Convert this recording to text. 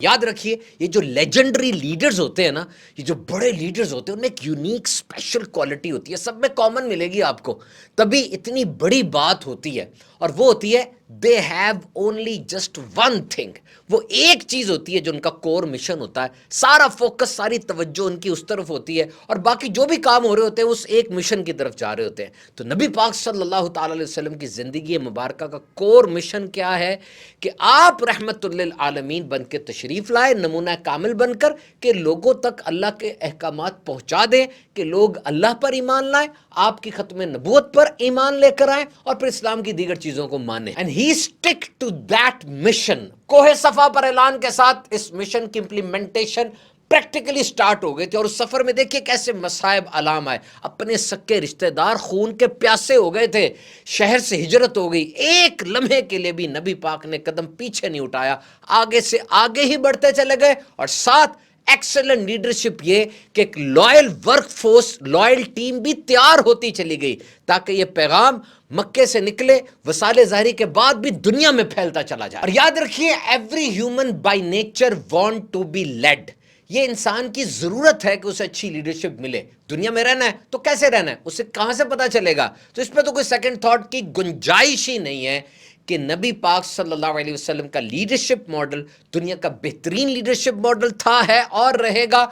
یاد رکھیے یہ جو لیجنڈری لیڈرز ہوتے ہیں نا، یہ جو بڑے لیڈرز ہوتے ہیں ان میں ایک یونیک اسپیشل کوالٹی ہوتی ہے، سب میں کامن ملے گی آپ کو، تبھی اتنی بڑی بات ہوتی ہے، اور وہ ہوتی ہے they have only just one thing, وہ ایک چیز ہوتی ہے جو ان کا کور مشن ہوتا ہے، سارا فوکس ساری توجہ ان کی اس طرف ہوتی ہے، اور باقی جو بھی کام ہو رہے ہوتے ہیں اس ایک مشن کی طرف جا رہے ہوتے ہیں۔ تو نبی پاک صلی اللہ تعالی علیہ وسلم کی زندگی مبارکہ کا کور مشن کیا ہے کہ آپ رحمت للعالمین بن کے تشریف لائے، نمونہ کامل بن کر، کہ لوگوں تک اللہ کے احکامات پہنچا دیں، کہ لوگ اللہ پر ایمان لائیں، آپ کی ختم نبوت پر ایمان لے کر آئیں، اور پھر اسلام کی دیگر چیزوں کو مانیں۔ And he stick to that mission. کوہ صفا پر اعلان کے ساتھ اس مشن کی امپلیمنٹیشن پریکٹیکلی سٹارٹ ہو گئے تھے، اور اس سفر میں دیکھیے کیسے مصائب علام آئے، اپنے سکے رشتہ دار خون کے پیاسے ہو گئے تھے، شہر سے ہجرت ہو گئی، ایک لمحے کے لیے بھی نبی پاک نے قدم پیچھے نہیں اٹھایا، آگے سے آگے ہی بڑھتے چلے گئے، اور ساتھ ایکسلنٹ لیڈرشپ یہ کہ ایک loyal work force, loyal team بھی تیار ہوتی چلی گئی، تاکہ یہ پیغام مکے سے نکلے، وسائل ظاہری کے بعد بھی دنیا میں پھیلتا چلا جائے۔ اور یاد رکھیے every human by nature want to be led, یہ انسان کی ضرورت ہے کہ اسے اچھی لیڈرشپ ملے۔ دنیا میں رہنا ہے تو کیسے رہنا ہے، اسے کہاں سے پتہ چلے گا؟ تو اس پہ تو کوئی سیکنڈ تھاٹ کی گنجائش ہی نہیں ہے کہ نبی پاک صلی اللہ علیہ وسلم کا لیڈرشپ ماڈل دنیا کا بہترین لیڈرشپ ماڈل تھا، ہے اور رہے گا۔